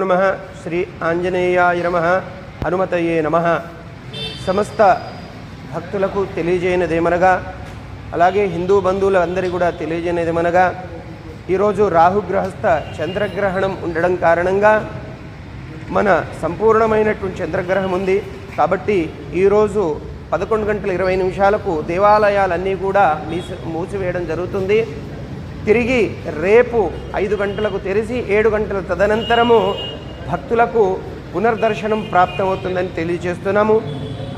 नमः श्री आंजनेयाय नमः हनुमतये नमः। समस्त భక్తులకు తెలియజేయనిదేమనగా అలాగే హిందూ బంధువులందరికీ కూడా తెలియజేయనిదేమనగా ఈరోజు రాహుగ్రహస్థ చంద్రగ్రహణం ఉండడం కారణంగా మన సంపూర్ణమైనటువంటి చంద్రగ్రహణం ఉంది కాబట్టి ఈరోజు 11:20 దేవాలయాలన్నీ కూడా మూసివేయడం జరుగుతుంది. తిరిగి రేపు 5 గంటలకు తెరిచి 7 గంటల తదనంతరము భక్తులకు పునర్దర్శనం ప్రాప్తమవుతుందని తెలియజేస్తున్నాము.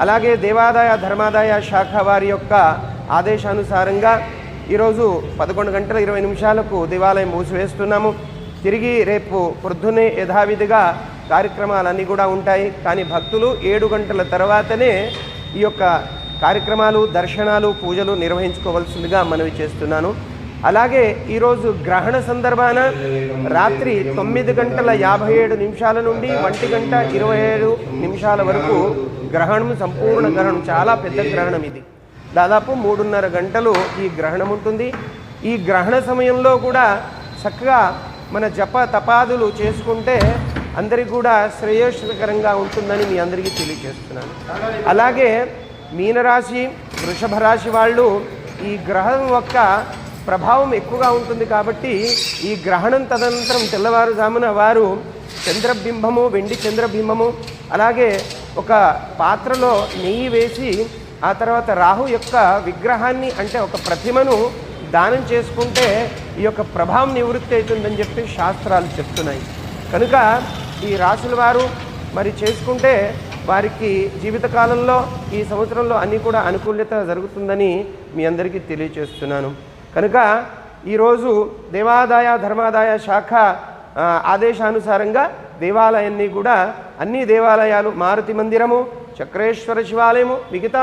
అలాగే దేవాదాయ ధర్మాదాయ శాఖ వారి యొక్క ఆదేశానుసారంగా ఈరోజు 11:20 దేవాలయం మూసివేస్తున్నాము. తిరిగి రేపు పొద్దున్నే యథావిధిగా కార్యక్రమాలన్నీ కూడా ఉంటాయి. కానీ భక్తులు 7 గంటల తర్వాతనే ఈ యొక్క కార్యక్రమాలు, దర్శనాలు, పూజలు నిర్వహించుకోవాల్సిందిగా మనవి చేస్తున్నాను. అలాగే ఈరోజు గ్రహణ సందర్భాన రాత్రి 9:57 నుండి 1:27 వరకు గ్రహణం, సంపూర్ణ గ్రహణం, చాలా పెద్ద గ్రహణం. ఇది దాదాపు 3.5 గంటలు ఈ గ్రహణం ఉంటుంది. ఈ గ్రహణ సమయంలో కూడా చక్కగా మన జప తపాదులు చేసుకుంటే అందరికీ కూడా శ్రేయస్కరంగా ఉంటుందని మీ అందరికీ తెలియజేస్తున్నాను. అలాగే మీనరాశి, వృషభ రాశి వాళ్ళు ఈ గ్రహం యొక్క ప్రభావం ఎక్కువగా ఉంటుంది కాబట్టి ఈ గ్రహణం తదనంతరం తెల్లవారుజామున వారు చంద్రబింబము, వెండి చంద్రబింబము, అలాగే ఒక పాత్రలో నెయ్యి వేసి ఆ తర్వాత రాహు యొక్క విగ్రహాన్ని అంటే ఒక ప్రతిమను దానం చేసుకుంటే ఈ యొక్క ప్రభావం నివృత్తి అవుతుందని చెప్పి శాస్త్రాలు చెప్తున్నాయి. కనుక ఈ రాశుల వారు మరి చేసుకుంటే వారికి జీవితకాలంలో ఈ సంవత్సరంలో అన్నీ కూడా అనుకూలత జరుగుతుందని మీ అందరికీ తెలియజేస్తున్నాను. కనుక ఈరోజు దేవాదాయ ధర్మాదాయ శాఖ ఆదేశానుసారంగా దేవాలయాన్ని కూడా అన్ని దేవాలయాలు, మారుతి మందిరము, చక్రేశ్వర శివాలయము, మిగతా